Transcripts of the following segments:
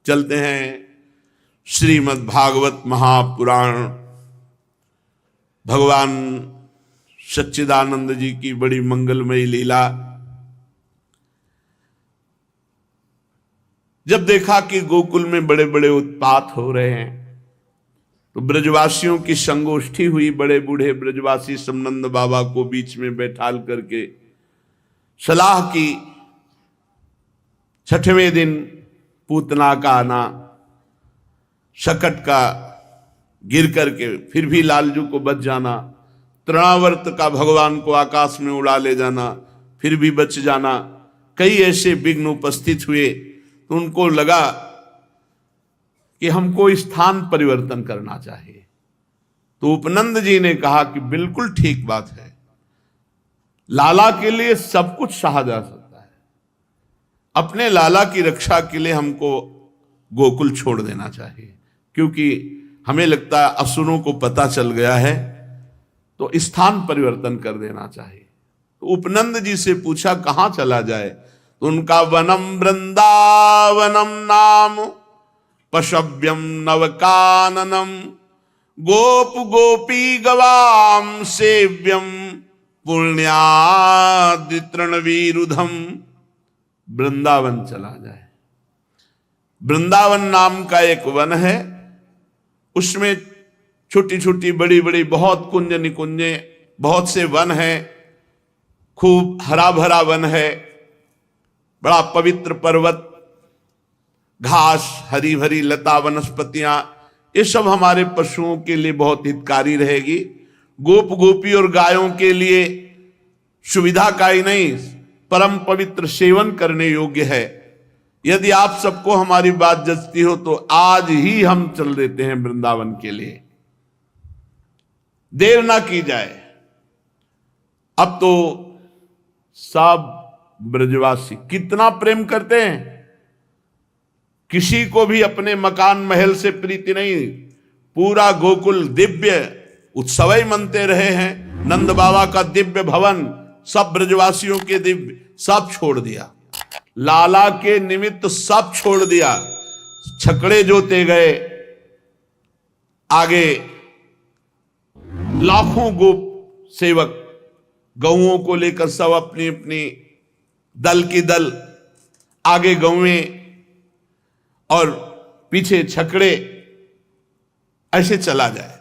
चलते हैं श्रीमद् भागवत महापुराण। भगवान सच्चिदानंद जी की बड़ी मंगलमयी लीला। जब देखा कि गोकुल में बड़े बड़े उत्पात हो रहे हैं तो ब्रजवासियों की संगोष्ठी हुई। बड़े बूढ़े ब्रजवासी समनंद बाबा को बीच में बैठाल करके सलाह की। छठवें दिन पूतना का आना, शकट का गिर करके फिर भी लालजू को बच जाना, तृणावर्त का भगवान को आकाश में उड़ा ले जाना, फिर भी बच जाना, कई ऐसे विघ्न उपस्थित हुए तो उनको लगा कि हमको स्थान परिवर्तन करना चाहिए। तो उपनंद जी ने कहा कि बिल्कुल ठीक बात है, लाला के लिए सब कुछ सहा जा सकता है, अपने लाला की रक्षा के लिए हमको गोकुल छोड़ देना चाहिए, क्योंकि हमें लगता है असुरों को पता चल गया है, तो स्थान परिवर्तन कर देना चाहिए। तो उपनंद जी से पूछा कहां चला जाए, तो उनका वनम वृंदावनम नाम पशव्यम नवकाननम गोप गोपी गवाम सेव्यम पुण्यादितृणवीरुधम। वृंदावन चला जाए। वृंदावन नाम का एक वन है, उसमें छोटी छोटी बड़ी बड़ी बहुत कुंज निकुंजे, बहुत से वन हैं, खूब हरा भरा वन है, बड़ा पवित्र पर्वत, घास, हरी भरी लता वनस्पतियां, ये सब हमारे पशुओं के लिए बहुत हितकारी रहेगी। गोप गोपी और गायों के लिए सुविधा का ही नहीं, परम पवित्र सेवन करने योग्य है। यदि आप सबको हमारी बात जचती हो तो आज ही हम चल देते हैं वृंदावन के लिए, देर ना की जाए। अब तो सब ब्रजवासी कितना प्रेम करते हैं, किसी को भी अपने मकान महल से प्रीति नहीं। पूरा गोकुल दिव्य उत्सव ही मनते रहे हैं। नंद बाबा का दिव्य भवन, सब ब्रजवासियों के दिव्य, सब छोड़ दिया, लाला के निमित्त सब छोड़ दिया। छकड़े जोते गए, आगे लाखों गोप सेवक गौओं को लेकर सब अपनी अपनी दल की दल, आगे गौएं और पीछे छकड़े, ऐसे चला जाए।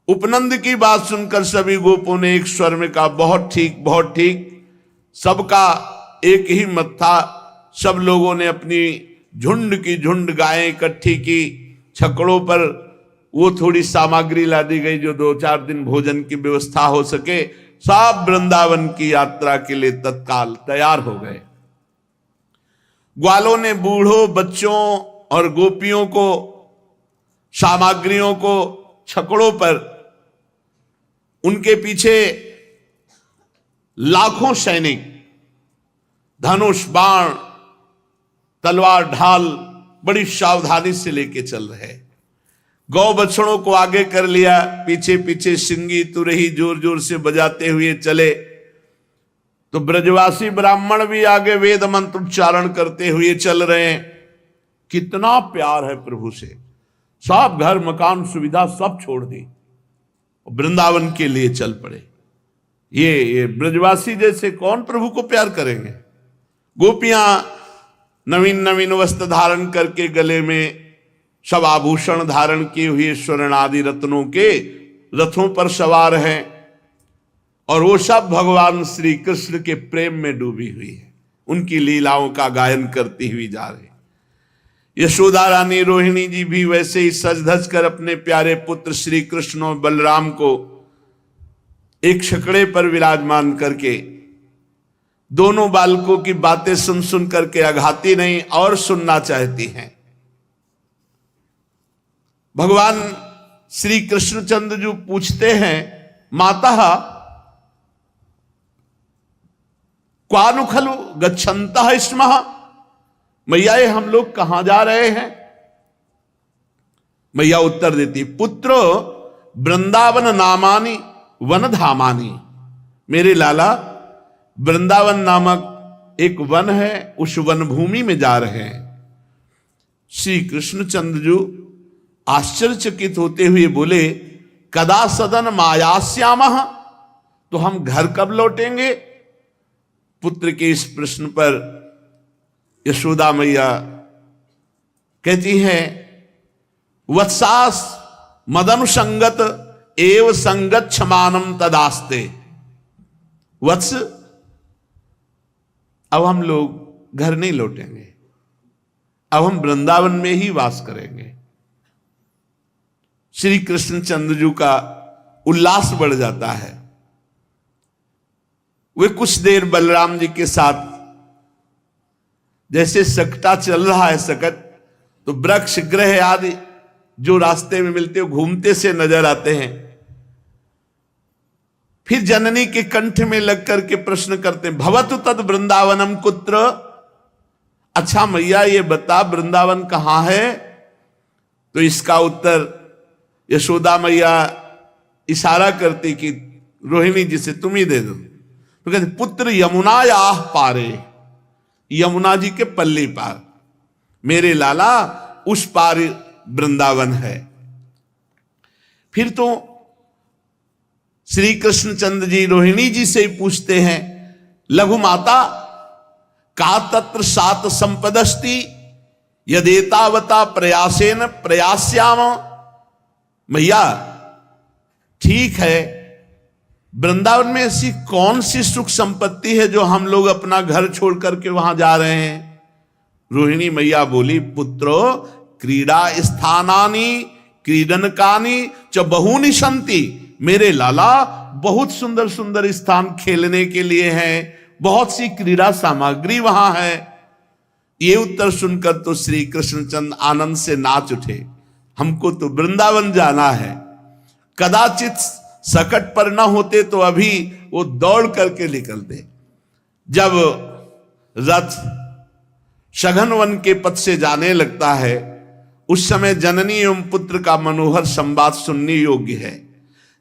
उपनंद की बात सुनकर सभी गोपों ने एक स्वर में कहा बहुत ठीक, बहुत ठीक। सबका एक ही मत था। सब लोगों ने अपनी झुंड की झुंड गायें इकट्ठी की। छकड़ों पर वो थोड़ी सामग्री ला दी गई जो 2-4 दिन भोजन की व्यवस्था हो सके। सब वृंदावन की यात्रा के लिए तत्काल तैयार हो गए। ग्वालों ने बूढ़ों, बच्चों और गोपियों को, सामग्रियों को छकड़ों पर, उनके पीछे लाखों सैनिक धनुष, बाण, तलवार, ढाल बड़ी सावधानी से लेके चल रहे। गौ बछड़ों को आगे कर लिया, पीछे पीछे सिंगी तुरही जोर जोर से बजाते हुए चले। तो ब्रजवासी ब्राह्मण भी आगे वेद मंत्र उच्चारण करते हुए चल रहे हैं। कितना प्यार है प्रभु से। सब घर मकान सुविधा सब छोड़ दी, वृंदावन के लिए चल पड़े। ये ब्रजवासी जैसे कौन प्रभु को प्यार करेंगे। गोपियां नवीन नवीन वस्त्र धारण करके, गले में सब आभूषण धारण किए हुए, स्वर्ण आदि रत्नों के रथों पर सवार हैं, और वो सब भगवान श्री कृष्ण के प्रेम में डूबी हुई है। उनकी लीलाओं का गायन करती हुई जा रही। यशोदा रानी, रोहिणी जी भी वैसे ही सज धज कर अपने प्यारे पुत्र श्री कृष्ण और बलराम को एक छकड़े पर विराजमान करके, दोनों बालकों की बातें सुन सुन करके अघाती नहीं और सुनना चाहती हैं। भगवान श्री कृष्णचंद्र जो पूछते हैं, माता क्वानु खलु गच्छन्तः स्मः, मैया ये हम लोग कहां जा रहे हैं। मैया उत्तर देती, पुत्रो वृंदावन नामानि वन धामानि। मेरे लाला, वृंदावन नामक एक वन है, उस वन भूमि में जा रहे हैं। श्री कृष्णचंद्र जी आश्चर्यचकित होते हुए बोले, कदा सदन मायास्यामः, तो हम घर कब लौटेंगे? पुत्र के इस प्रश्न पर यशोदा मैया कहती है, वत्सास मदनुसंगत एव संगच्छमानम तदास्ते। वत्स, अब हम लोग घर नहीं लौटेंगे, अब हम वृंदावन में ही वास करेंगे। श्री कृष्णचंद्र जी का उल्लास बढ़ जाता है। वे कुछ देर बलराम जी के साथ, जैसे सकटा चल रहा है सकट, तो वृक्ष ग्रह आदि जो रास्ते में मिलते हो घूमते से नजर आते हैं। फिर जननी के कंठ में लग करके प्रश्न करते हैं, भवतु तद वृंदावनम कुत्र। अच्छा मैया ये बता वृंदावन कहां है? तो इसका उत्तर यशोदा मैया इशारा करती कि रोहिणी जी से तुम ही दे दो। तो कहते पुत्र यमुना याह पारे, यमुना जी के पल्ली पार, मेरे लाला उस पार वृंदावन है। फिर तो श्री कृष्णचंद्र जी रोहिणी जी से ही पूछते हैं, लघु माता का तत्र सात संपदस्ति यदेतावता प्रयासेन प्रयास्याम। मैया ठीक है, वृंदावन में ऐसी कौन सी सुख संपत्ति है जो हम लोग अपना घर छोड़ करके वहां जा रहे हैं? रोहिणी मैया बोली, पुत्रो क्रीड़ा स्थानानि क्रीडनकानि च बहूनि सन्ति। मेरे लाला बहुत सुंदर सुंदर स्थान खेलने के लिए हैं, बहुत सी क्रीड़ा सामग्री वहां है। ये उत्तर सुनकर तो श्री कृष्णचंद्र आनंद से नाच उठे, हमको तो वृंदावन जाना है। कदाचित सकट पर न होते तो अभी वो दौड़ करके निकलते। जब रथ सघन वन के पथ से जाने लगता है, उस समय जननी एवं पुत्र का मनोहर संवाद सुनने योग्य है।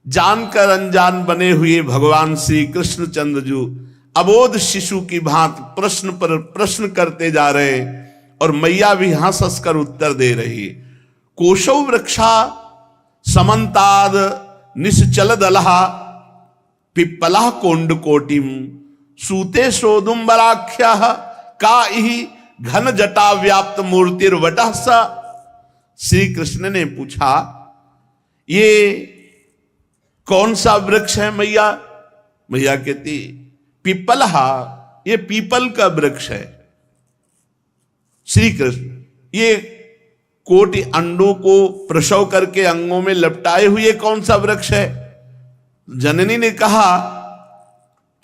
जानकर अनजान बने हुए भगवान श्री कृष्णचंद्र जी अबोध शिशु की भांति प्रश्न पर प्रश्न करते जा रहे, और मैया भी हंस हंस कर उत्तर दे रही। कोशौ वृक्षा समन्ताद निश्चल दलहा पिप्पला कोंड कोटिम सूते सोदुम्बराख्या का ही घन जटा व्याप्त मूर्तिर्वटः सा। श्री कृष्ण ने पूछा, ये कौन सा वृक्ष है मैया? मैया कहती, पिप्पलहा, ये पीपल का वृक्ष है। श्री कृष्ण, ये कोटि अंडों को प्रसव करके अंगों में लपटाए हुए कौन सा वृक्ष है? जननी ने कहा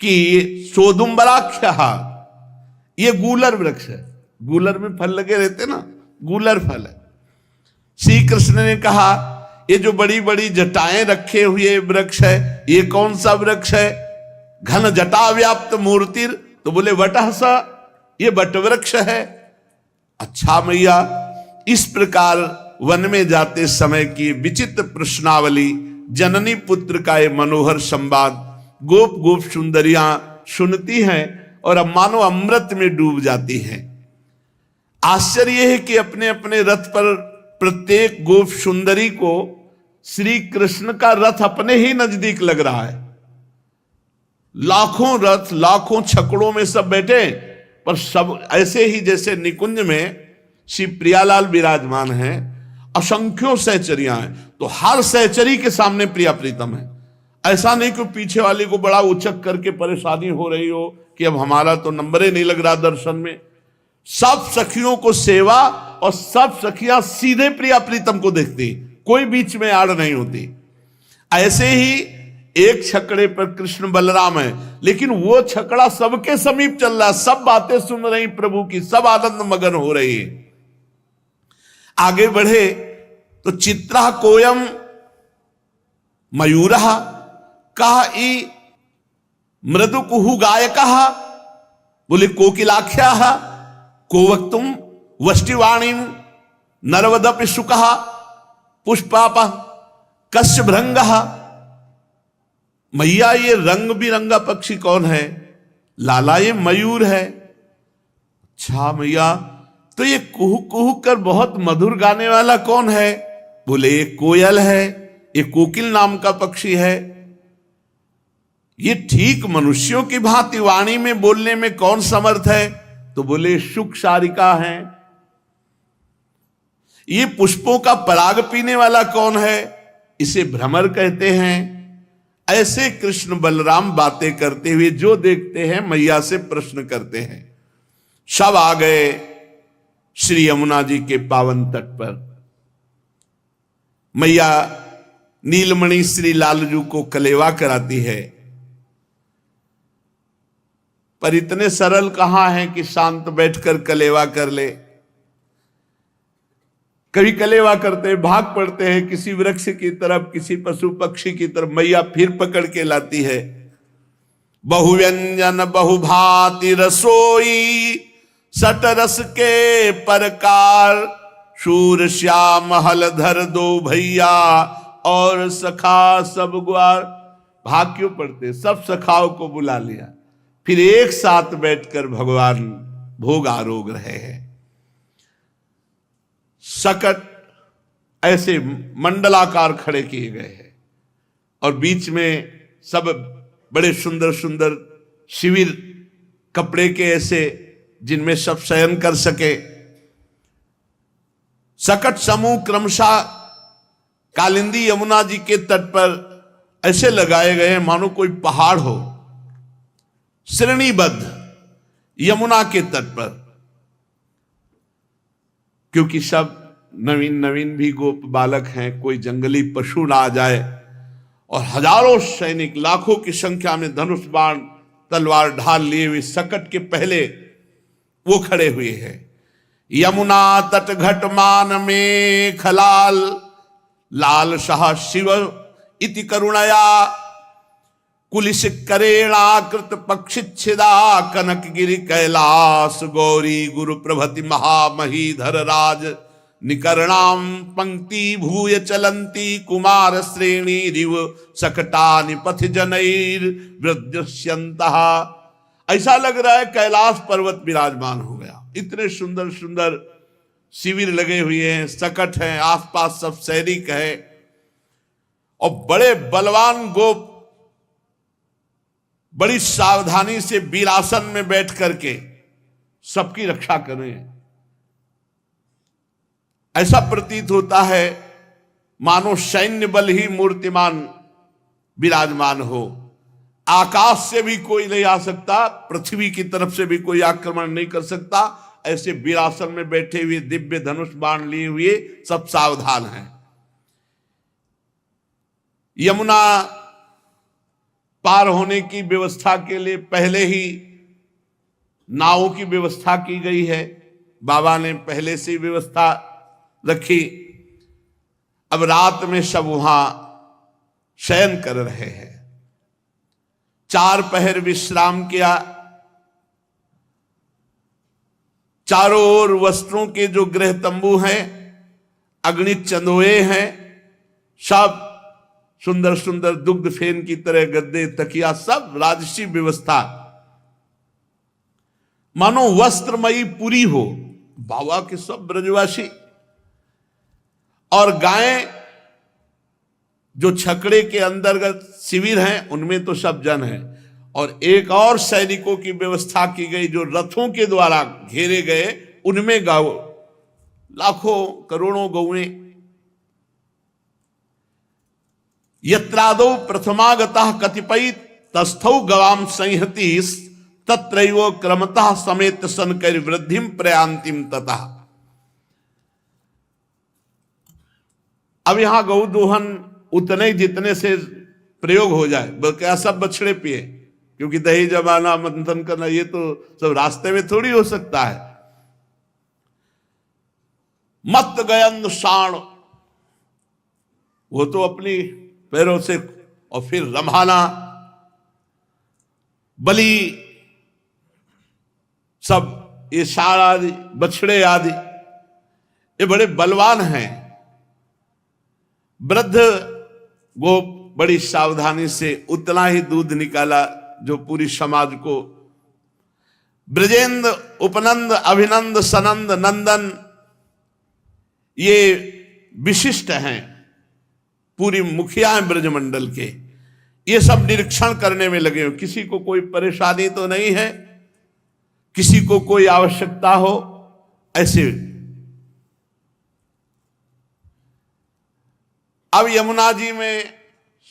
कि सोदुम्बराख्या, ये गूलर वृक्ष है। गूलर में फल लगे रहते ना, गूलर फल है। श्री कृष्ण ने कहा, ये जो बड़ी बड़ी जटाएं रखे हुए वृक्ष है, ये कौन सा वृक्ष है? घन जटा व्याप्त मूर्तिर, तो बोले वटहसा, ये वट वृक्ष है। अच्छा मैया, इस प्रकार वन में जाते समय की विचित्र प्रश्नावली, जननी पुत्र का ये मनोहर संवाद गोप गोप सुंदरियां सुनती हैं और अब मानो अमृत में डूब जाती हैं। आश्चर्य है कि अपने अपने रथ पर प्रत्येक गोप सुंदरी को श्री कृष्ण का रथ अपने ही नजदीक लग रहा है। लाखों रथ, लाखों छकड़ों में सब बैठे, पर सब ऐसे ही जैसे निकुंज में श्री प्रियालाल विराजमान हैं, असंख्यों सहचरियां हैं, तो हर सहचरी के सामने प्रिया प्रीतम है। ऐसा नहीं कि पीछे वाले को बड़ा उचक करके परेशानी हो रही हो कि अब हमारा तो नंबर ही नहीं लग रहा दर्शन में। सब सखियों को सेवा, और सब सखियां सीधे प्रिया प्रीतम को देखती, कोई बीच में आड़ नहीं होती। ऐसे ही एक छकड़े पर कृष्ण बलराम है, लेकिन वो छकड़ा सबके समीप चल रहा, सब बातें सुन रही प्रभु की, सब आनंद मगन हो रही है। आगे बढ़े तो चित्रा कोयम मयूर कहा ई मृदु कुहु गायक, बोले कोकिलाख्या को वक्तुम वष्टिवाणी नरवदपि सुख पुष्पाप कश्य भृंग। मैया, ये रंग बिरंगा पक्षी कौन है? लाला, ये मयूर है। अच्छा मैया, तो ये कुहू कुहू कर बहुत मधुर गाने वाला कौन है? बोले ये कोयल है, ये कोकिल नाम का पक्षी है। ये ठीक मनुष्यों की भांति वाणी में बोलने में कौन समर्थ है? तो बोले शुक शारिका है। ये पुष्पों का पराग पीने वाला कौन है? इसे भ्रमर कहते हैं। ऐसे कृष्ण बलराम बातें करते हुए जो देखते हैं मैया से प्रश्न करते हैं। सब आ गए श्री यमुना जी के पावन तट पर। मैया नीलमणि श्री लालजू को कलेवा कराती है, पर इतने सरल कहां है कि शांत बैठकर कलेवा कर ले। कभी कलेवा करते भाग पड़ते हैं किसी वृक्ष की तरफ, किसी पशु पक्षी की तरफ, मैया फिर पकड़ के लाती है। बहुव्यंजन बहुभांति रसोई, सट रस के परकार, शूर श्याम हलधर दो भैया, और सखा सब ग्वार। भाग क्यों पड़ते? सब सखाओं को बुला लिया, फिर एक साथ बैठकर भगवान भोग आरोग रहे हैं। सकट ऐसे मंडलाकार खड़े किए गए हैं और बीच में सब बड़े सुंदर सुंदर शिविर कपड़े के ऐसे जिनमें सब शयन कर सके। सकट समूह क्रमशः कालिंदी यमुना जी के तट पर ऐसे लगाए गए हैं मानो कोई पहाड़ हो, श्रेणीबद्ध यमुना के तट पर। क्योंकि सब नवीन नवीन भी गोप बालक हैं, कोई जंगली पशु ना आ जाए। और हजारों सैनिक लाखों की संख्या में धनुष बाण तलवार ढाल लिए हुए सकट के पहले वो खड़े हुए हैं। यमुना तट घटमान में खलाल, लाल शाह शिव इति करुणया, कुलिश करेणाकृत पक्षिच्छिदा, कनकगिरि कैलास गौरी गुरु प्रभति महामहीधर राज, निकर्णाम पंक्ति भूय चलंती, कुमार श्रेणी रिव सकटानि पथ जनैर वृद्यस्यन्तः। ऐसा लग रहा है कैलाश पर्वत विराजमान हो गया। इतने सुंदर सुंदर शिविर लगे हुए हैं, सकट हैं, आसपास सब सैनिक है और बड़े बलवान गोप बड़ी सावधानी से वीरासन में बैठ करके सबकी रक्षा कर रहे हैं। ऐसा प्रतीत होता है मानो सैन्य बल ही मूर्तिमान विराजमान हो। आकाश से भी कोई नहीं आ सकता, पृथ्वी की तरफ से भी कोई आक्रमण नहीं कर सकता। ऐसे वीरासन में बैठे हुए दिव्य धनुष बाण लिए हुए सब सावधान हैं। यमुना पार होने की व्यवस्था के लिए पहले ही नावों की व्यवस्था की गई है। बाबा ने पहले से व्यवस्था रखी। अब रात में सब वहां शयन कर रहे हैं। 4 पहर विश्राम किया। चारों ओर वस्त्रों के जो गृह तंबू हैं, अग्नि चंदोए हैं, सब सुंदर सुंदर दुग्ध फेन की तरह गद्दे तकिया, सब राजसी व्यवस्था, मानो वस्त्रमयी पूरी हो। बाबा के सब ब्रजवासी और गायें जो छकड़े के अंतर्गत शिविर हैं उनमें तो सब जन हैं। और एक और सैनिकों की व्यवस्था की गई जो रथों के द्वारा घेरे गए, उनमें गौ लाखों करोड़ों गौएं। यत्रादौ प्रथमागतः कतिपय तस्थौ गवाम संहति, तत्रैव क्रमतः समेत सनकर वृद्धिम प्रयांतिम ततः। अब यहां गौ दोहन उतने जितने से प्रयोग हो जाए, क्या सब बछड़े पिए? क्योंकि दही जमाना मंथन करना ये तो सब रास्ते में थोड़ी हो सकता है। मत गयन शाण, वो तो अपनी पैरों से, और फिर रम्हाना, बलि, सब ये साड़ आदि, बछड़े आदि, ये बड़े बलवान हैं। वृद्ध गोप बड़ी सावधानी से उतना ही दूध निकाला जो पूरी समाज को ब्रजेंद्र, उपनंद, अभिनंद, सनंद, नंदन, ये विशिष्ट हैं, पूरी मुखिया हैं ब्रजमंडल के। ये सब निरीक्षण करने में लगे हो, किसी को कोई परेशानी तो नहीं है, किसी को कोई आवश्यकता हो, ऐसे। अब यमुना जी में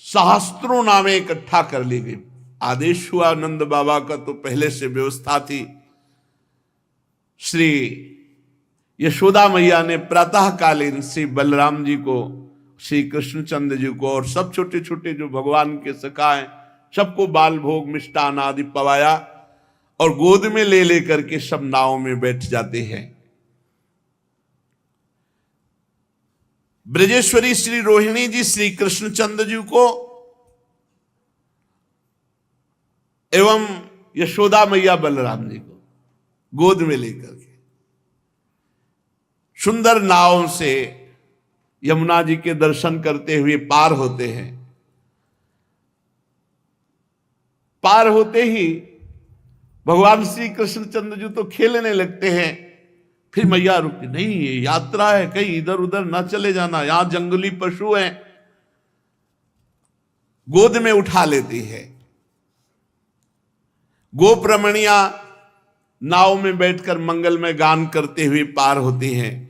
सहस्त्रों नामें इकट्ठा कर ली गई। आदेश हुआ नंद बाबा का, तो पहले से व्यवस्था थी। श्री यशोदा मैया ने प्रातःकालीन श्री बलराम जी को, श्री कृष्णचंद्र जी को और सब छोटे छोटे जो भगवान के सखा हैं सबको बाल भोग मिष्टान आदि पवाया और गोद में ले लेकर के सब नाव में बैठ जाते हैं। ब्रजेश्वरी श्री रोहिणी जी श्री कृष्णचंद्र जी को एवं यशोदा मैया बलराम जी को गोद में लेकर के सुंदर नाव से यमुना जी के दर्शन करते हुए पार होते हैं। पार होते ही भगवान श्री कृष्णचंद्र जी तो खेलने लगते हैं। फिर मैया रुकती, नहीं ये यात्रा है, कहीं इधर उधर ना चले जाना, यहां जंगली पशु हैं। गोद में उठा लेती है। गोप रमणिया नाव में बैठकर मंगलमय गान करते हुए पार होती हैं।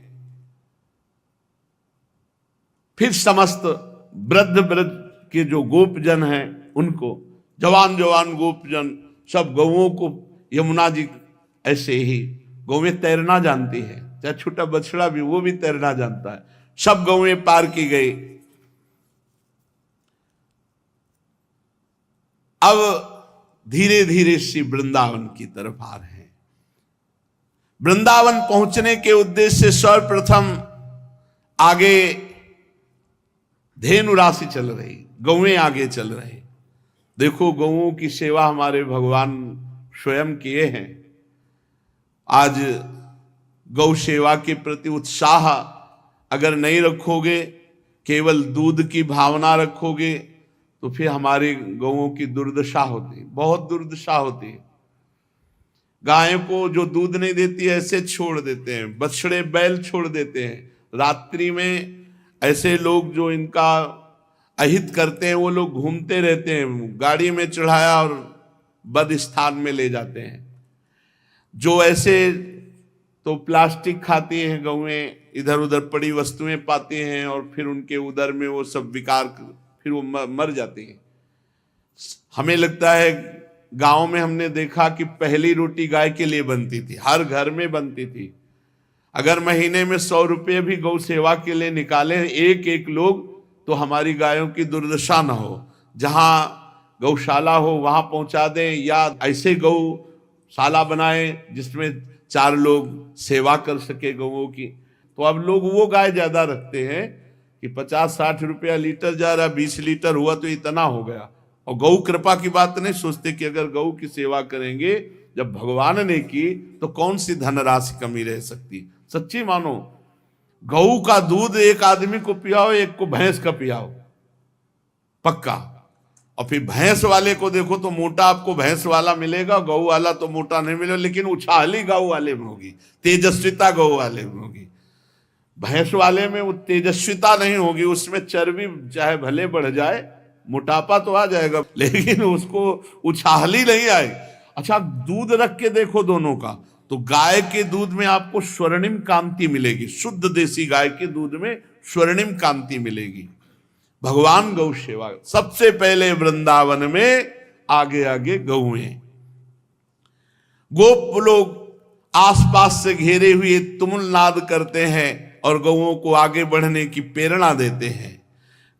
फिर समस्त वृद्ध वृद्ध के जो गोपजन हैं उनको, जवान जवान गोपजन सब गौओं को, यमुना जी ऐसे ही गौएं तैरना जानती है, चाहे छोटा बछड़ा भी वो भी तैरना जानता है। सब गौएं पार की गई। अब धीरे धीरे श्री वृंदावन की तरफ आ रहे हैं। वृंदावन पहुंचने के उद्देश्य से सर्वप्रथम आगे धेनु राशि चल रही, गौएं आगे चल रही। देखो गौओं की सेवा हमारे भगवान स्वयं किए हैं। आज गौ सेवा के प्रति उत्साह अगर नहीं रखोगे, केवल दूध की भावना रखोगे, तो फिर हमारी गौओं की दुर्दशा होती, बहुत दुर्दशा होती है। गाय को जो दूध नहीं देती है ऐसे छोड़ देते हैं, बछड़े बैल छोड़ देते हैं। रात्रि में ऐसे लोग जो इनका अहित करते हैं वो लोग घूमते रहते हैं, गाड़ी में चढ़ाया और बद स्थान में ले जाते हैं। जो ऐसे तो प्लास्टिक खाती हैं गौएं, इधर उधर पड़ी वस्तुएं पाती हैं और फिर उनके उदर में वो सब विकार, फिर वो मर जाती हैं। हमें लगता है गांव में हमने देखा कि पहली रोटी गाय के लिए बनती थी, हर घर में बनती थी। अगर महीने में 100 रुपये भी गौ सेवा के लिए निकाले एक एक लोग, तो हमारी गायों की दुर्दशा न हो। जहां गौशाला हो वहां पहुंचा दें, या ऐसे गौशाला बनाएं जिसमें 4 लोग सेवा कर सके गौओं की। तो अब लोग वो गाय ज्यादा रखते हैं कि 50-60 रुपया लीटर जा रहा, 20 लीटर हुआ तो इतना हो गया। और गौ कृपा की बात नहीं सोचते कि अगर गौ की सेवा करेंगे जब भगवान ने की तो कौन सी धनराशि कमी रह सकती। सच्ची मानो, गऊ का दूध एक आदमी को पियाओ, एक को भैंस का पियाओ, पक्का। और फिर भैंस वाले को देखो तो मोटा आपको भैंस वाला मिलेगा, गऊ वाला तो मोटा नहीं मिलेगा, लेकिन उछाली गऊ वाले में होगी, तेजस्विता गऊ वाले में होगी। भैंस वाले में वो तेजस्विता नहीं होगी, उसमें चर्बी चाहे भले बढ़ जाए, मोटापा तो आ जाएगा, लेकिन उसको उछाली नहीं आए। अच्छा, दूध रख के देखो दोनों का, तो गाय के दूध में आपको स्वर्णिम कांति मिलेगी, शुद्ध देसी गाय के दूध में स्वर्णिम कांति मिलेगी। भगवान गौ सेवा सबसे पहले वृंदावन में आगे आगे गौएं। गोप लोग आसपास से घेरे हुए तुमुल नाद करते हैं और गौओं को आगे बढ़ने की प्रेरणा देते हैं।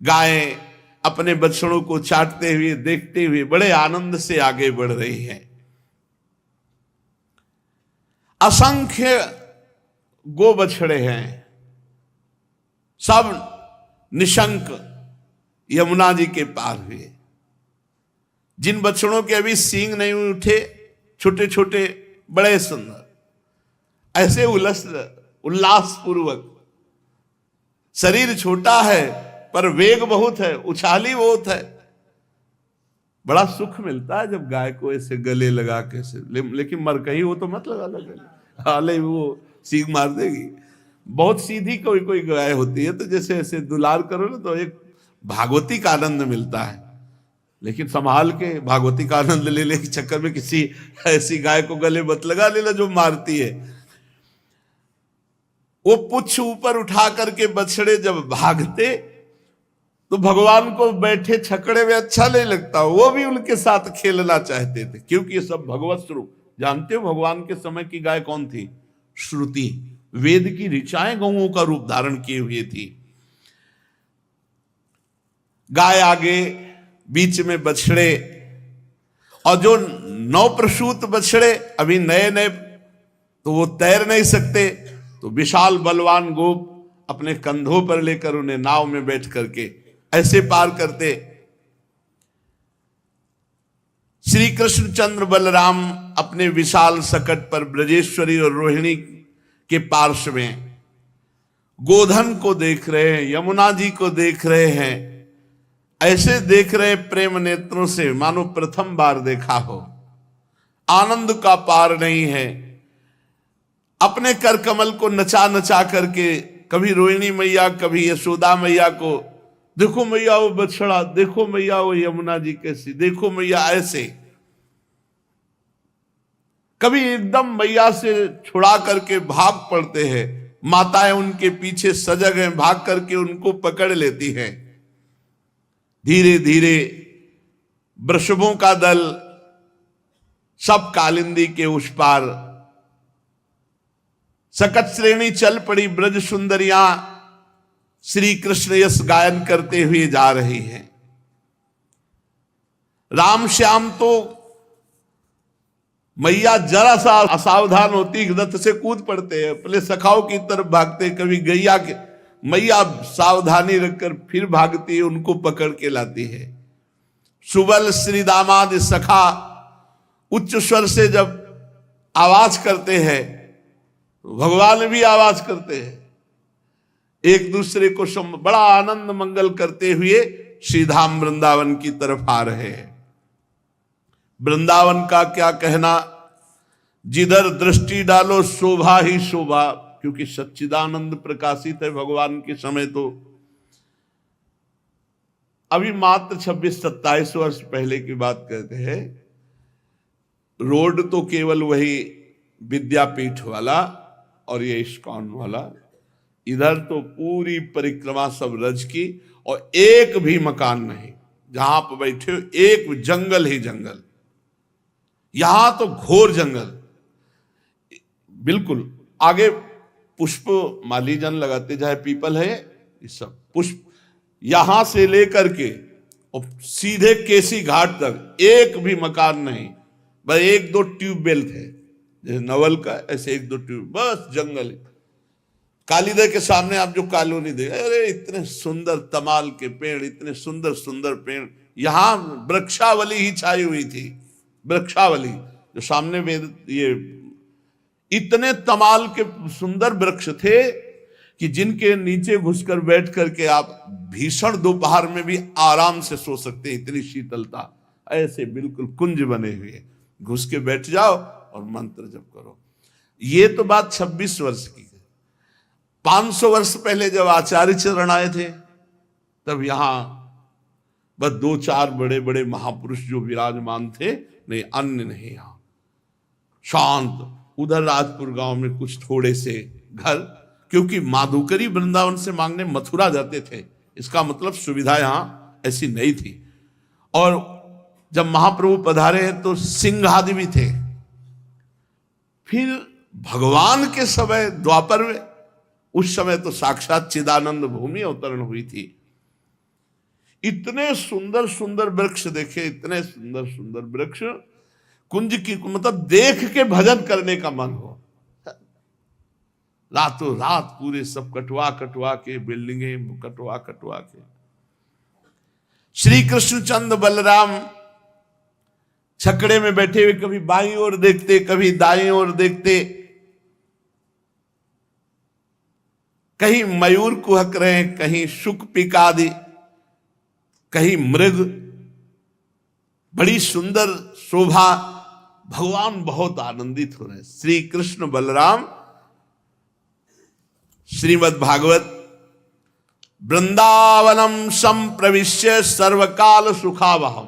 गायें अपने बछड़ों को चाटते हुए देखते हुए बड़े आनंद से आगे बढ़ रही हैं। असंख्य गो बछड़े हैं, सब निशंक यमुना जी के पार हुए। जिन बछड़ों के अभी सींग नहीं उठे, छोटे छोटे बड़े सुंदर, ऐसे उल्लास पूर्वक, शरीर छोटा है पर वेग बहुत है, उछाली बहुत है। बड़ा सुख मिलता है जब गाय को ऐसे गले लगा के ऐसे, लेकिन मर कहीं वो तो मत लगा लगे, हाले वो सीख मार देगी। बहुत सीधी कोई कोई गाय होती है तो जैसे ऐसे दुलार करो ना तो एक भागवती का आनंद मिलता है, लेकिन संभाल के भागवती का आनंद लेने के चक्कर में किसी ऐसी गाय को गले मत लगा लेना जो मारती है। वो पुच्छ ऊपर उठा करके बछड़े जब भागते तो भगवान को बैठे छकड़े में अच्छा नहीं लगता, वो भी उनके साथ खेलना चाहते थे, क्योंकि ये सब भगवत स्वरूप। जानते हो भगवान के समय की गाय कौन थी? श्रुति, वेद की ऋचाएं गौओं का रूप धारण किए हुए थी। गाय आगे, बीच में बछड़े, और जो नवप्रसूत बछड़े अभी नए नए तो वो तैर नहीं सकते, तो विशाल बलवान गोप अपने कंधों पर लेकर उन्हें नाव में बैठ करके ऐसे पार करते। श्री कृष्ण चंद्र बलराम अपने विशाल सकट पर ब्रजेश्वरी और रोहिणी के पार्श्व में गोधन को देख रहे हैं, यमुना जी को देख रहे हैं, ऐसे देख रहे प्रेम नेत्रों से मानो प्रथम बार देखा हो। आनंद का पार नहीं है। अपने कर कमल को नचा नचा करके कभी रोहिणी मैया, कभी यशोदा मैया को, देखो मैया वो बछड़ा, देखो मैया वो यमुना जी कैसी, देखो मैया ऐसे, कभी एकदम मैया से छुड़ा करके भाग पड़ते हैं। माताएं उनके पीछे सजग हैं, भाग करके उनको पकड़ लेती हैं। धीरे धीरे वृषभों का दल सब कालिंदी के उस पार, सकट श्रेणी चल पड़ी। ब्रज सुंदरियां श्री कृष्ण यश गायन करते हुए जा रही हैं। राम श्याम तो मैया जरा सा असावधान होती रथ से कूद पड़ते हैं, अपने सखाओं की तरफ भागते। कभी गैया के मैया सावधानी रखकर फिर भागती है, उनको पकड़ के लाती है। सुबल श्री दामाद सखा उच्च स्वर से जब आवाज करते हैं, भगवान भी आवाज करते हैं, एक दूसरे को बड़ा आनंद मंगल करते हुए श्रीधाम वृंदावन की तरफ आ रहे हैं। वृंदावन का क्या कहना, जिधर दृष्टि डालो शोभा ही शोभा, क्योंकि सच्चिदानंद प्रकाशित है भगवान के समय। तो अभी मात्र 26-27 वर्ष पहले की बात कहते हैं। रोड तो केवल वही विद्यापीठ वाला और ये इस्कॉन वाला, इधर तो पूरी परिक्रमा सब रज की, और एक भी मकान नहीं जहां पर बैठे हो, एक जंगल ही जंगल। यहां तो घोर जंगल, बिल्कुल। आगे पुष्प मालीजन लगाते, चाहे पीपल है, ये सब पुष्प, यहां से लेकर के और सीधे केसी घाट तक एक भी मकान नहीं, बस 1-2 ट्यूबवेल थे, जैसे नवल का ऐसे 1-2 ट्यूब, बस जंगल। कालीदह के सामने आप जो कॉलोनी देख, अरे इतने सुंदर तमाल के पेड़, इतने सुंदर सुंदर पेड़, यहां वृक्षावली ही छाई हुई थी। वृक्षावली जो सामने वेद, ये इतने तमाल के सुंदर वृक्ष थे कि जिनके नीचे घुसकर बैठ करके आप भीषण दोपहर में भी आराम से सो सकते हैं, इतनी शीतलता। ऐसे बिल्कुल कुंज बने हुए, घुस के बैठ जाओ और मंत्र जप करो। ये तो बात 26 वर्ष की है। 500 वर्ष पहले जब आचार्य चरण आए थे, तब यहां बस 2-4 बड़े बड़े महापुरुष जो विराजमान थे, नहीं अन्य नहीं। यहां शांत। उधर राजपुर गांव में कुछ थोड़े से घर, क्योंकि माधुकरी वृंदावन से मांगने मथुरा जाते थे, इसका मतलब सुविधा यहां ऐसी नहीं थी। और जब महाप्रभु पधारे हैं तो सिंह आदि भी थे। फिर भगवान के समय द्वापर में, उस समय तो साक्षात चिदानंद भूमि अवतरण हुई थी। इतने सुंदर सुंदर वृक्ष देखे, इतने सुंदर सुंदर वृक्ष, कुंज की, मतलब देख के भजन करने का मन हो। रातों रात पूरे सब कटवा कटवा के, बिल्डिंगें कटवा कटवा के। श्री कृष्ण चंद्र बलराम छकड़े में बैठे हुए कभी बाईं ओर देखते, कभी दाईं ओर देखते, कहीं मयूर कुहक रहे हैं, कहीं शुक पिकादि, कहीं मृग, बड़ी सुंदर शोभा, भगवान बहुत आनंदित हो रहे हैं। श्री कृष्ण बलराम श्रीमद् भागवत वृंदावनम संप्रविश्य सर्वकाल सुखावहम,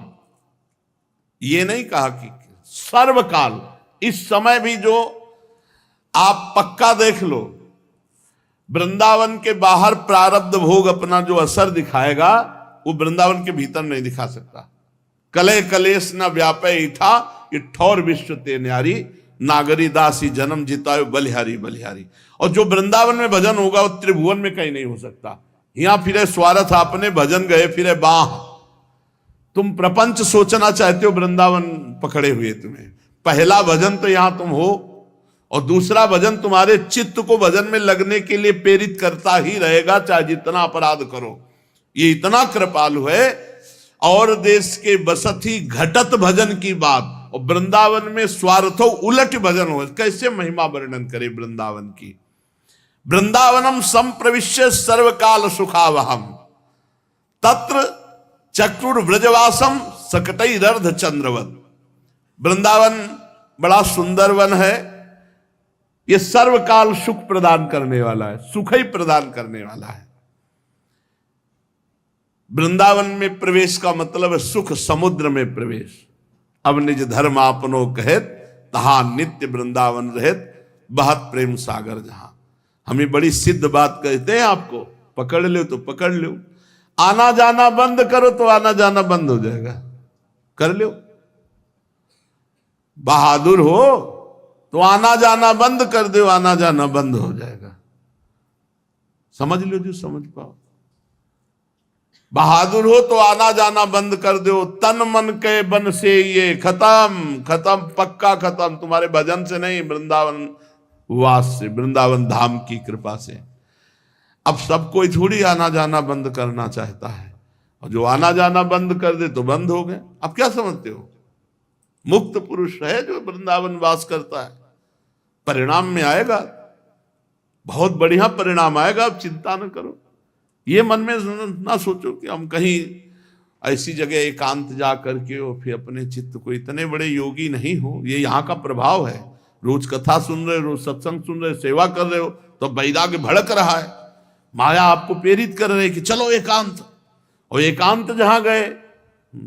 ये नहीं कहा कि सर्वकाल, इस समय भी जो आप पक्का देख लो, वृंदावन के बाहर प्रारब्ध भोग अपना जो असर दिखाएगा वो वृंदावन के भीतर नहीं दिखा सकता। कले कलेश न व्यापे ईठा, ये ठौर विश्व ते न्यारी, नागरी दासी जन्म जितायो बलिहारी बलिहारी। और जो वृंदावन में भजन होगा वो त्रिभुवन में कहीं नहीं हो सकता। यहां फिरे स्वार्थ आपने, भजन गए फिरे बाह। तुम प्रपंच सोचना चाहते हो, वृंदावन पकड़े हुए तुम्हें। पहला भजन तो यहां तुम हो, और दूसरा भजन तुम्हारे चित्त को भजन में लगने के लिए प्रेरित करता ही रहेगा, चाहे जितना अपराध करो। ये इतना कृपालु है। और देश के बसती घटत भजन की बात, और वृंदावन में स्वार्थो उलट भजन हो, कैसे महिमा वर्णन करे वृंदावन की। वृंदावनम संप्रविश्य सर्वकाल सुखावहम, तत्र चक्रुर व्रजवासम सकटैरर्ध चंद्रवत। वृंदावन बड़ा सुंदर वन है, ये सर्वकाल सुख प्रदान करने वाला है, सुख ही प्रदान करने वाला है। वृंदावन में प्रवेश का मतलब है सुख समुद्र में प्रवेश। अब निज धर्म आपनो कहत, तहा नित्य वृंदावन रहत, बहत प्रेम सागर जहां। हमें बड़ी सिद्ध बात कहते हैं आपको, पकड़ लो तो पकड़ लो, आना जाना बंद करो तो आना जाना बंद हो जाएगा। कर लो, बहादुर हो तो आना जाना बंद कर दो, आना जाना बंद हो जाएगा। समझ लो जो समझ पाओ। बहादुर हो तो आना जाना बंद कर दो, तन मन के बन से ये खत्म खत्म, पक्का खत्म। तुम्हारे भजन से नहीं, वृंदावन वास से, वृंदावन धाम की कृपा से। अब सब कोई थोड़ी आना जाना बंद करना चाहता है, और जो आना जाना बंद कर दे तो बंद हो गए। अब क्या समझते हो? मुक्त पुरुष है जो वृंदावन वास करता है, परिणाम में आएगा, बहुत बढ़िया परिणाम आएगा। अब चिंता न करो, ये मन में ना सोचो कि हम कहीं ऐसी जगह एकांत जा करके और फिर अपने चित्त को, इतने बड़े योगी नहीं हो। ये यहाँ का प्रभाव है। रोज कथा सुन रहे हो, रोज सत्संग सुन रहे हो, सेवा कर रहे हो, तो वैराग्य भड़क रहा है, माया आपको प्रेरित कर रही है कि चलो एकांत। और एकांत जहां गए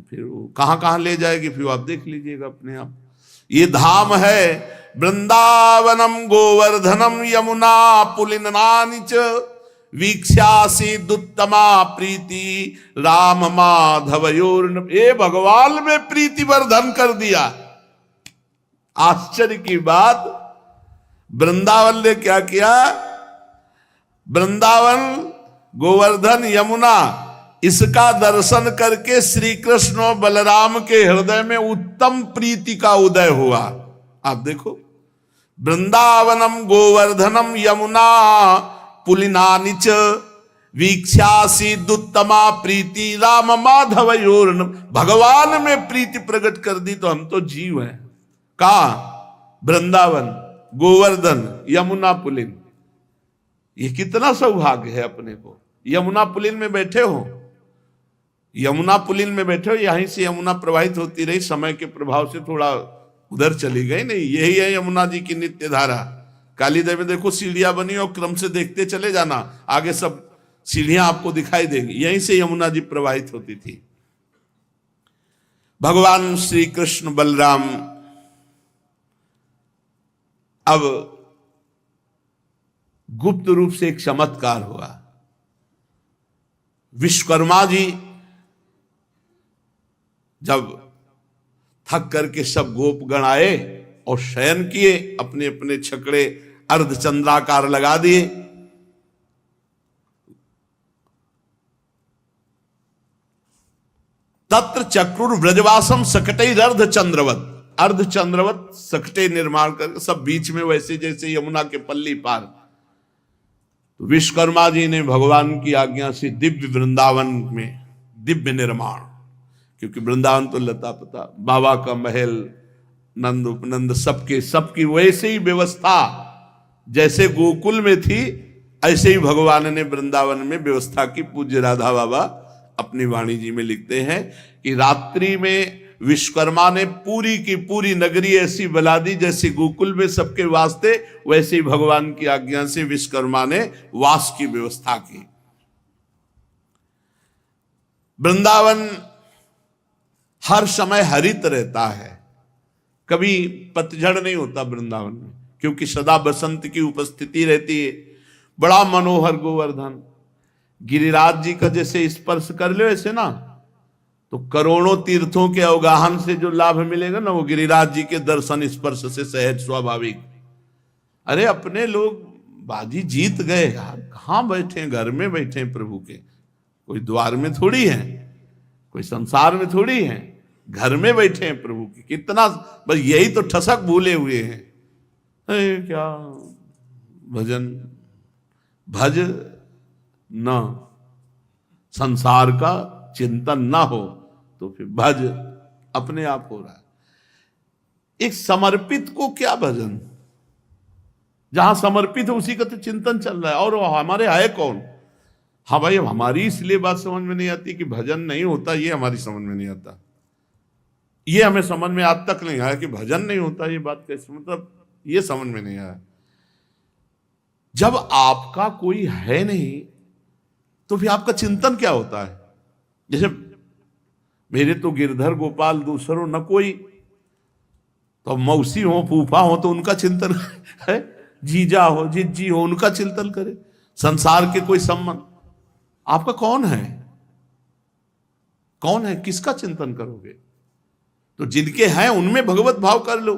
फिर वो कहां कहां ले जाएगी, फिर आप देख लीजिएगा अपने आप। ये धाम है वृंदावनम गोवर्धनम यमुना पुलिनानि च, वीक्षासी दुत्तमा प्रीति राम माधवयोर। ये भगवान में प्रीति वर्धन कर दिया। आश्चर्य की बात, वृंदावन ने क्या किया? वृंदावन गोवर्धन यमुना, इसका दर्शन करके श्री कृष्ण और बलराम के हृदय में उत्तम प्रीति का उदय हुआ। आप देखो, वृंदावनम गोवर्धनम यमुना पुलिनानि च, वीक्षासी दुत्तमा प्रीति राम माधवयोर। भगवान में प्रीति प्रकट कर दी तो हम तो जीव हैं। कहा? वृंदावन, गोवर्धन, यमुना पुलिन। ये कितना सौभाग्य है अपने को। यमुना पुलिन में बैठे हो, यमुना पुलिन में बैठे हो, यहीं से यमुना प्रवाहित होती रही, समय के प्रभाव से थोड़ा उधर चली गई। नहीं, यही है यमुना जी की नित्य धारा। काली देवी देखो सीढ़ियां बनी और क्रम से देखते चले जाना, आगे सब सीढ़ियां आपको दिखाई देंगी। यहीं से यमुना जी प्रवाहित होती थी। भगवान श्री कृष्ण बलराम अब गुप्त रूप से एक चमत्कार हुआ। विश्वकर्मा जी जब थक करके सब गोपगण आए और शयन किए, अपने अपने छकड़े अर्धचंद्राकार लगा दिए, तत्र चक्रुर व्रजवासम सकटैरर्ध चंद्रवत। अर्ध चंद्रवत सकटे निर्माण करके सब बीच में, वैसे जैसे यमुना के पल्ली पार। तो विश्वकर्मा जी ने भगवान की आज्ञा से दिव्य वृंदावन में दिव्य निर्माण, क्योंकि वृंदावन तो लता पता, बाबा का महल, नंद उपनंद सबकी वैसे ही व्यवस्था जैसे गोकुल में थी, ऐसे ही भगवान ने वृंदावन में व्यवस्था की। पूज्य राधा बाबा अपनी वाणी जी में लिखते हैं कि रात्रि में विश्वकर्मा ने पूरी की पूरी नगरी ऐसी बना दी जैसे गोकुल में सबके वास्ते, वैसे ही भगवान की आज्ञा से विश्वकर्मा ने वास की व्यवस्था की। वृंदावन हर समय हरित रहता है, कभी पतझड़ नहीं होता वृंदावन में, क्योंकि सदा बसंत की उपस्थिति रहती है। बड़ा मनोहर गोवर्धन, गिरिराज जी का जैसे स्पर्श कर लो ऐसे ना, तो करोड़ों तीर्थों के अवगाहन से जो लाभ मिलेगा ना, वो गिरिराज जी के दर्शन स्पर्श से सहज स्वाभाविक। अरे अपने लोग बाजी जीत गए यार, कहां बैठे हैं? घर में बैठे हैं प्रभु के, कोई द्वार में थोड़ी है, कोई संसार में थोड़ी है, घर में बैठे हैं प्रभु के। कितना बस यही तो ठसक भूले हुए हैं। क्या भजन, भज न संसार का चिंतन ना हो तो फिर भज अपने आप हो रहा है। एक समर्पित को क्या भजन, जहां समर्पित है उसी का तो चिंतन चल रहा है। और हमारे है कौन? हाँ भाई, हमारी इसलिए बात समझ में नहीं आती कि भजन नहीं होता, ये हमारी समझ में नहीं आता। ये हमें समझ में आज तक नहीं आया कि भजन नहीं होता। ये बात कैसे, मतलब ये समझ में नहीं आया। जब आपका कोई है नहीं तो फिर आपका चिंतन क्या होता है? जैसे मेरे तो गिरधर गोपाल दूसरो न कोई, तो मौसी हो फूफा हो तो उनका चिंतन है, जीजा हो जिज्जी हो उनका चिंतन करे, संसार के कोई संबंध। आपका कौन है? कौन है? किसका चिंतन करोगे? तो जिनके हैं उनमें भगवत भाव कर लो,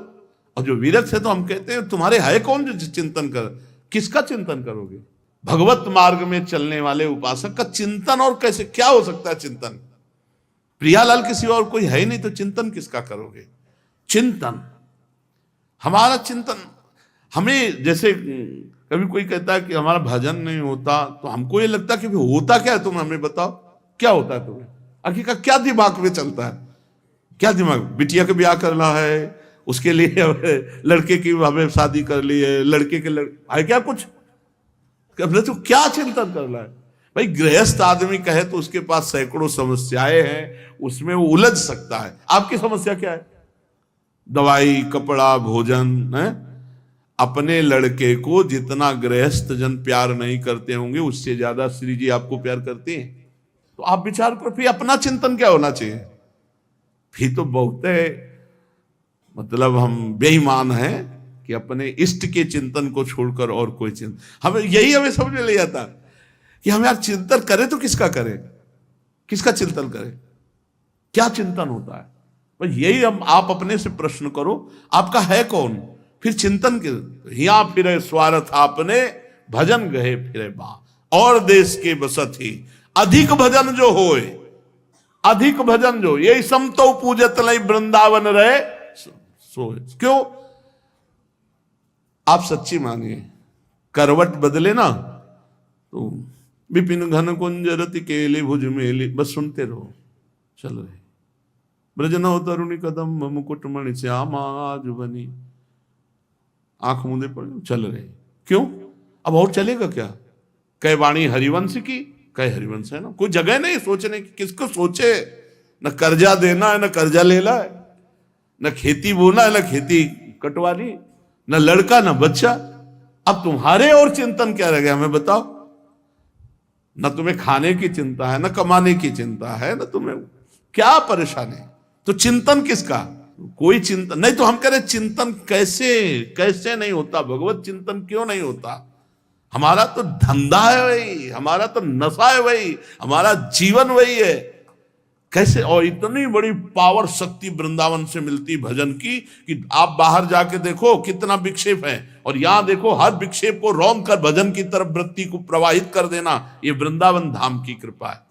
और जो विरक्त है तो हम कहते हैं तुम्हारे है कौन जो चिंतन कर, किसका चिंतन करोगे? भगवत मार्ग में चलने वाले उपासक का चिंतन। और कैसे, क्या हो सकता है चिंतन? प्रियालाल के सिवा और कोई है ही नहीं, तो चिंतन किसका करोगे? चिंतन, हमारा चिंतन। हमें जैसे कभी कोई कहता है कि हमारा भजन नहीं होता, तो हमको ये लगता है कि होता क्या है, तुम हमें बताओ क्या होता है तुम्हें? आखिर क्या दिमाग में चलता है? क्या दिमाग? बिटिया का ब्याह करना है, उसके लिए लड़के की हमें शादी कर ली है, लड़के के है क्या कुछ? तो क्या चिंतन करना है भाई? गृहस्थ आदमी कहे तो उसके पास सैकड़ों समस्याएं हैं, उसमें वो उलझ सकता है। आपकी समस्या क्या है? दवाई, कपड़ा, भोजन है। अपने लड़के को जितना गृहस्थ जन प्यार नहीं करते होंगे, उससे ज्यादा श्री जी आपको प्यार करते हैं। तो आप विचार करो, फिर अपना चिंतन क्या होना चाहिए? फिर तो बहुत है, मतलब हम बेईमान हैं कि अपने इष्ट के चिंतन को छोड़कर और कोई चिंतन। हमें यही हमें समझ में नहीं आता कि हम यार चिंतन करें तो किसका करें, किसका चिंतन करें, क्या चिंतन होता है? बस यही हम आप अपने से प्रश्न करो, आपका है कौन? फिर चिंतन के हिया फिरे स्वार्थ आपने, भजन गए फिरे बा और देश के बसत ही। अधिक भजन जो होए, अधिक भजन जो, यही समतो पूजत लई वृंदावन रहे सो। क्यों? आप सच्ची मानिए, करवट बदले ना तो विपिन घन कुंज रति केली भुज मेली, बस सुनते रहो, चल रहे। ब्रजनव तरुणी कदम मुकुटमणि श्यामा आज बनी, आंख मूंदे पड़े चल रहे। क्यों? अब और चलेगा क्या? कई वाणी हरिवंश की, कई हरिवंश है ना, कोई जगह नहीं सोचने की। किसको सोचे? न कर्जा देना है, न कर्जा लेना है, न खेती बोना है, न खेती कटवानी, न लड़का न बच्चा। अब तुम्हारे और चिंतन क्या रह गया हमें बताओ? न तुम्हें खाने की चिंता है, न कमाने की चिंता है, न तुम्हें क्या परेशानी। तो चिंतन किसका? कोई चिंतन नहीं। तो हम कह रहे चिंतन कैसे कैसे नहीं होता? भगवत चिंतन क्यों नहीं होता? हमारा तो धंधा है वही, हमारा तो नशा है वही, हमारा जीवन वही है। कैसे? और इतनी बड़ी पावर शक्ति वृंदावन से मिलती भजन की कि आप बाहर जाके देखो कितना विक्षेप है, और यहां देखो हर विक्षेप को रौंद कर भजन की तरफ वृत्ति को प्रवाहित कर देना, ये वृंदावन धाम की कृपा है।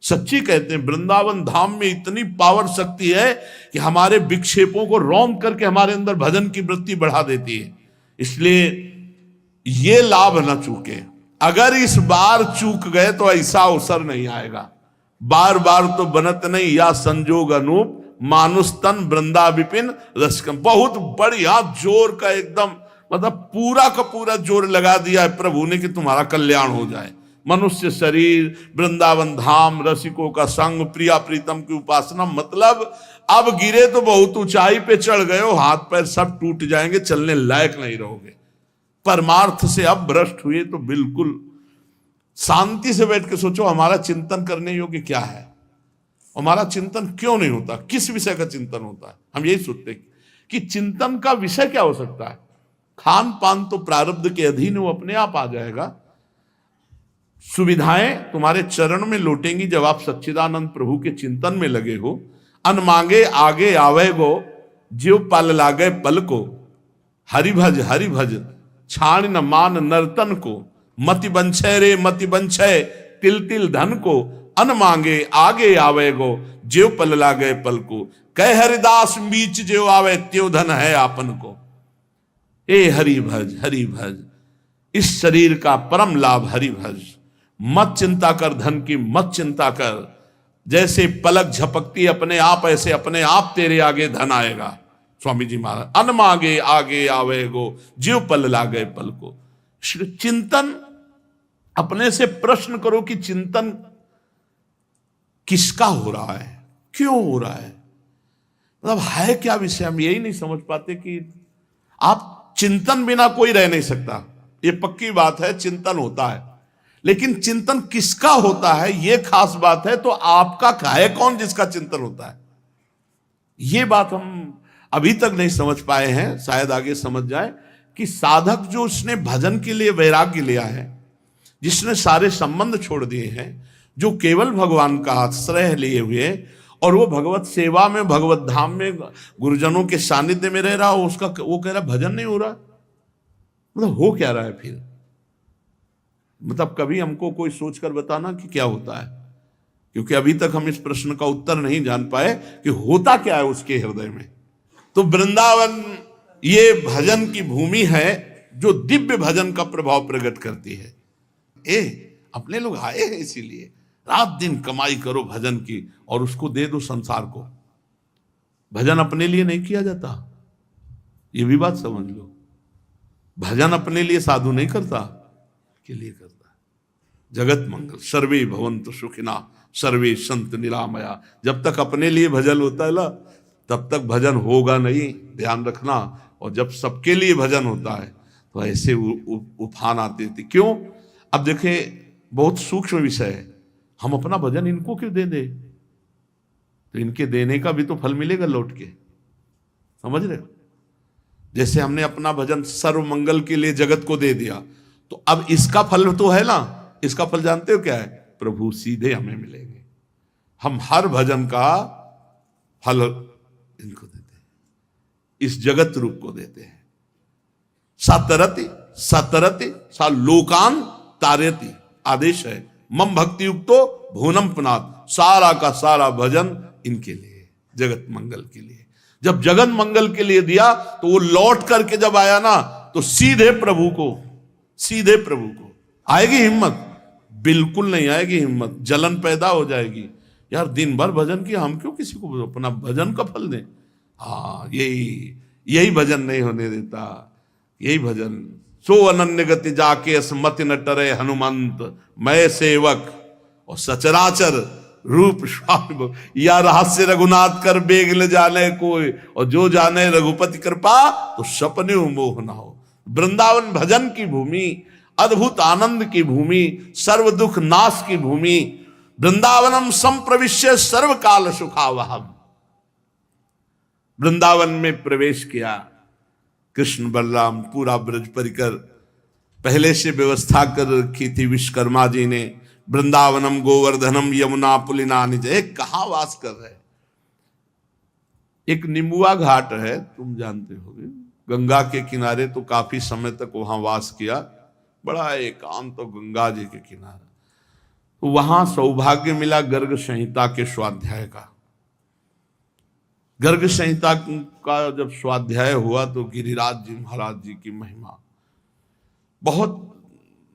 सच्ची कहते हैं, वृंदावन धाम में इतनी पावर शक्ति है कि हमारे विक्षेपों को रौंद करके हमारे अंदर भजन की वृत्ति बढ़ा देती है। इसलिए ये लाभ न चूके। अगर इस बार चूक गए तो ऐसा अवसर नहीं आएगा। बार बार तो बनत नहीं, या संजोग अनूप मानुष तन वृंदा विपिन रसकम। बहुत बढ़िया जोर का एकदम, मतलब पूरा का पूरा जोर लगा दिया है प्रभु ने कि तुम्हारा कल्याण हो जाए। मनुष्य शरीर, वृंदावन धाम, रसिकों का संग, प्रिया प्रीतम की उपासना। मतलब अब गिरे तो बहुत ऊंचाई पे चढ़ गए हो, हाथ पैर सब टूट जाएंगे, चलने लायक नहीं रहोगे। परमार्थ से अब भ्रष्ट हुए तो बिल्कुल शांति से बैठ के सोचो हमारा चिंतन करने योग्य क्या है, हमारा चिंतन क्यों नहीं होता, किस विषय का चिंतन होता है। हम यही सोचते कि चिंतन का विषय क्या हो सकता है। खान पान तो प्रारब्ध के अधीन वो अपने आप आ जाएगा, सुविधाएं तुम्हारे चरण में लौटेंगी जब आप सच्चिदानंद प्रभु के चिंतन में लगे हो। अन मांगे आगे आवे गो, ज्यो पल लागे पल को, हरि भज छाण न मान नर्तन को, मति बंछे रे मति बंछे तिल तिल धन को, अन मांगे आगे आवे गो, ज्यो पल लागे पल को, कह हरिदास बीच ज्यो आवे त्यो धन है आपन को। ए हरि भज, इस शरीर का परम लाभ हरि भज, मत चिंता कर धन की, मत चिंता कर, जैसे पलक झपकती अपने आप ऐसे अपने आप तेरे आगे धन आएगा। स्वामी जी महाराज, अन मांगे आगे आवे गो, ज्यो पल लागे पल को। चिंतन, अपने से प्रश्न करो कि चिंतन किसका हो रहा है, क्यों हो रहा है, मतलब है क्या विषय। हम यही नहीं समझ पाते कि आप चिंतन बिना कोई रह नहीं सकता, ये पक्की बात है, चिंतन होता है, लेकिन चिंतन किसका होता है ये खास बात है। तो आपका है कौन जिसका चिंतन होता है, ये बात हम अभी तक नहीं समझ पाए हैं, शायद आगे समझ जाए कि साधक जो उसने भजन के लिए वैराग्य लिया है, जिसने सारे संबंध छोड़ दिए हैं, जो केवल भगवान का आश्रय लिए हुए और वो भगवत सेवा में, भगवत धाम में, गुरुजनों के सानिध्य में रह रहा हो, उसका वो कह रहा भजन नहीं हो रहा, मतलब हो क्या रहा है फिर। मतलब कभी हमको कोई सोचकर बताना कि क्या होता है, क्योंकि अभी तक हम इस प्रश्न का उत्तर नहीं जान पाए कि होता क्या है उसके हृदय में। तो वृंदावन ये भजन की भूमि है जो दिव्य भजन का प्रभाव प्रकट करती है। अपने लोग आए हैं इसीलिए, रात दिन कमाई करो भजन की और उसको दे दो संसार को। भजन अपने लिए नहीं किया जाता, ये भी बात समझ लो। भजन अपने लिए साधु नहीं करता, के लिए करता है। जगत मंगल, सर्वे भवन्तु सुखिना सर्वे संत निरामया। जब तक अपने लिए भजन होता है ना, तब तक भजन होगा नहीं, ध्यान रखना। और जब सबके लिए भजन होता है तो ऐसे उफान आते थे। क्यों? अब देखे, बहुत सूक्ष्म विषय है, हम अपना भजन इनको क्यों दे दे, तो इनके देने का भी तो फल मिलेगा लौट के, समझ रहे हो। जैसे हमने अपना भजन सर्व मंगल के लिए जगत को दे दिया, तो अब इसका फल तो है ना, इसका फल जानते हो क्या है, प्रभु सीधे हमें मिलेंगे। हम हर भजन का फल इनको देते हैं, इस जगत रूप को देते हैं। सतरति सतरति सा लोकान तारयति, आदेश है। मम भक्ति युक्तो भुवनम पुनात, सारा का सारा भजन इनके लिए, जगत मंगल के लिए। जब जगत मंगल के लिए दिया तो वो लौट करके जब आया ना, तो सीधे प्रभु को आएगी हिम्मत? बिल्कुल नहीं आएगी हिम्मत, जलन पैदा हो जाएगी। यार दिन भर भजन किया, हम क्यों किसी को अपना भजन का फल दें। हाँ, यही भजन नहीं होने देता, यही भजन। सो अनन्य गति जाके असमति न टरे हनुमंत, मैं सेवक और सचराचर रूप स्वामी, या रहस्य रघुनाथ कर बेग ले जाने कोई, और जो जाने रघुपति कृपा तो सपने मोह न हो। वृंदावन भजन की भूमि, अद्भुत आनंद की भूमि, सर्व दुख नाश की भूमि। वृंदावनम संप्रविश्य सर्व काल सुखावहम। वृंदावन में प्रवेश किया कृष्ण बलराम, पूरा ब्रज परिकर पहले से व्यवस्था कर रखी थी विश्वकर्मा जी ने। वृंदावनम गोवर्धनम यमुना पुलिना निज, कहां वास कर रहे। एक निम्बुआ घाट है, तुम जानते होगे, गंगा के किनारे, तो काफी समय तक वहां वास किया। बड़ा एकांत तो गंगा जी के किनारे, तो वहां सौभाग्य मिला गर्ग संहिता के स्वाध्याय का। गर्ग संहिता का जब स्वाध्याय हुआ तो गिरिराज जी महाराज जी की महिमा, बहुत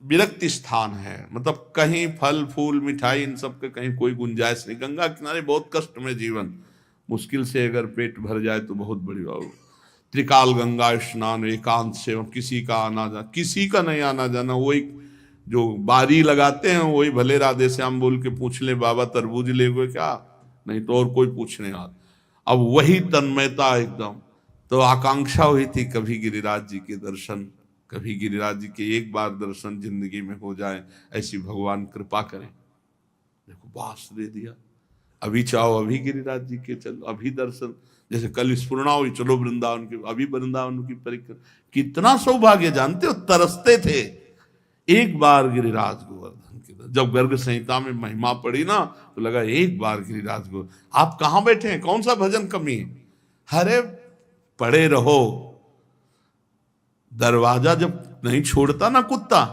विरक्त स्थान है, मतलब कहीं फल फूल मिठाई इन सब के कहीं कोई गुंजाइश नहीं। गंगा किनारे बहुत कष्ट में जीवन, मुश्किल से अगर पेट भर जाए तो बहुत बड़ी बात। त्रिकाल गंगा स्नान, एकांत सेवन, किसी का आना जाना, किसी का नहीं आना जाना, वही जो बारी लगाते हैं वही भले राधे श्याम बोल के पूछ ले, बाबा तरबूज ले गए क्या, नहीं तो और कोई पूछने आ। अब वही तन्मयता एकदम। तो आकांक्षा हुई थी कभी गिरिराज जी के दर्शन, कभी गिरिराज जी के एक बार दर्शन जिंदगी में हो जाए, ऐसी भगवान कृपा करें। देखो बास दे दिया, अभी चाहो अभी गिरिराज जी के चलो, अभी दर्शन, जैसे कल स्पूर्णा हुई चलो वृंदावन के, अभी वृंदावन की परिक्रमा। कितना सौभाग्य, जानते हो, तरसते थे एक बार गिरिराज गोवर्धन के। जब गर्ग संहिता में महिमा पड़ी ना तो लगा एक बार गिरिराज गोवर्धन। आप कहाँ बैठे हैं, कौन सा भजन कमी है, अरे पड़े रहो। दरवाजा जब नहीं छोड़ता ना कुत्ता,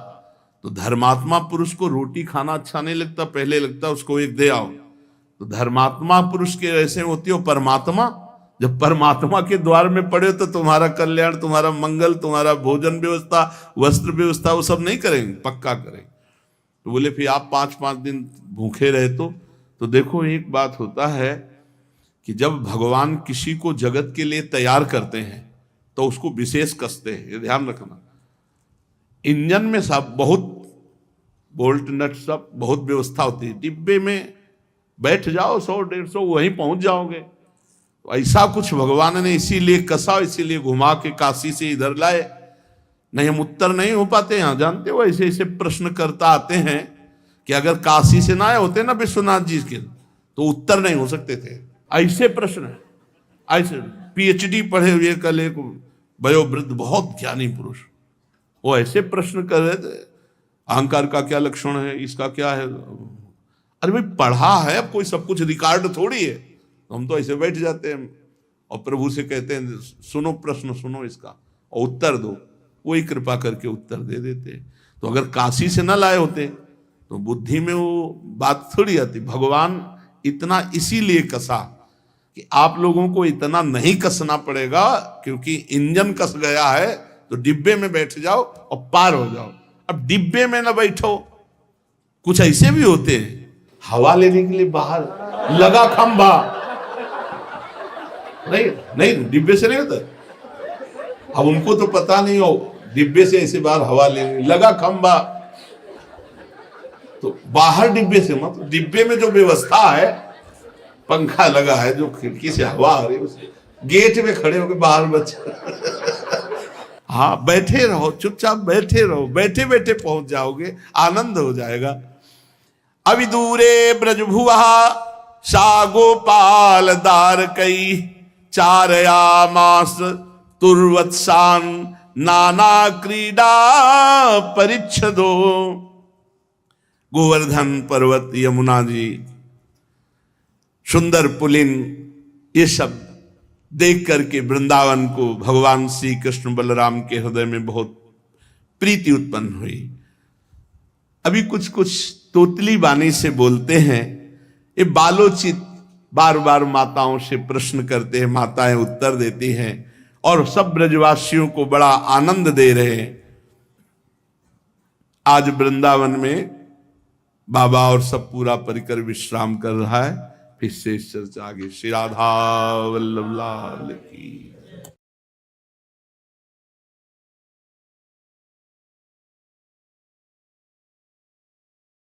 तो धर्मात्मा पुरुष को रोटी खाना अच्छा नहीं लगता, पहले लगता उसको एक दे आओ। तो धर्मात्मा पुरुष के ऐसे होती हो परमात्मा, जब परमात्मा के द्वार में पड़े तो तुम्हारा कल्याण, तुम्हारा मंगल, तुम्हारा भोजन व्यवस्था, वस्त्र व्यवस्था, वो सब नहीं करेंगे, पक्का करेंगे। तो बोले फिर आप 5-5 दिन भूखे रहे तो देखो एक बात होता है कि जब भगवान किसी को जगत के लिए तैयार करते हैं तो उसको विशेष कसते हैं, ये ध्यान रखना। इंजन में सब बहुत बोल्ट नट सब बहुत व्यवस्था होती है, डिब्बे में बैठ जाओ 100-150 वहीं पहुंच जाओगे। तो ऐसा कुछ भगवान ने इसीलिए कसा, इसीलिए घुमा के काशी से इधर लाए, नहीं हम उत्तर नहीं हो पाते यहाँ। जानते हो ऐसे ऐसे प्रश्न करता आते हैं कि अगर काशी से ना आए होते ना विश्वनाथ जी के तो उत्तर नहीं हो सकते थे। ऐसे प्रश्न है, ऐसे PhD पढ़े हुए कल एक वयोवृद्ध बहुत ज्ञानी पुरुष, वो ऐसे प्रश्न कर रहे थे, अहंकार का क्या लक्षण है, इसका क्या है। अरे भाई पढ़ा है, अब कोई सब कुछ रिकॉर्ड थोड़ी है। हम तो ऐसे बैठ जाते हैं और प्रभु से कहते हैं सुनो प्रश्न, सुनो इसका और उत्तर दो, वही कृपा करके उत्तर दे देते। तो अगर काशी से ना लाए होते तो बुद्धि में वो बात थोड़ी आती। भगवान इतना इसीलिए कसा कि आप लोगों को इतना नहीं कसना पड़ेगा, क्योंकि इंजन कस गया है तो डिब्बे में बैठ जाओ और पार हो जाओ। अब डिब्बे में ना बैठो, कुछ ऐसे भी होते हैं हवा लेने के लिए बाहर लगा खंभा, नहीं डिब्बे से नहीं होता। अब उनको तो पता नहीं हो, डिब्बे से ऐसे बाहर हवा लेने लगा खंभा, तो बाहर डिब्बे से मत, डिब्बे में जो व्यवस्था है, पंखा लगा है, जो खिड़की से हवा आ रही है, उसे गेट में खड़े होकर बाहर बच्चे हाँ बैठे रहो, चुपचाप बैठे रहो, बैठे बैठे पहुंच जाओगे, आनंद हो जाएगा। अभी दूरे ब्रजभुआ सा गोपाल दार कई, चारया मास तुर्वत्सान नाना क्रीडा परिच्छदो। गोवर्धन पर्वत, यमुना जी, सुंदर पुलिन, ये सब देख करके वृंदावन को भगवान श्री कृष्ण बलराम के हृदय में बहुत प्रीति उत्पन्न हुई। अभी कुछ कुछ तोतली बानी से बोलते हैं, ये बालोचित बार बार माताओं से प्रश्न करते हैं, माताएं उत्तर देती हैं और सब ब्रजवासियों को बड़ा आनंद दे रहे हैं। आज वृंदावन में बाबा और सब पूरा परिकर विश्राम कर रहा है। फिर से चर्चा आगे। श्री राधा वल्लभ लाल की।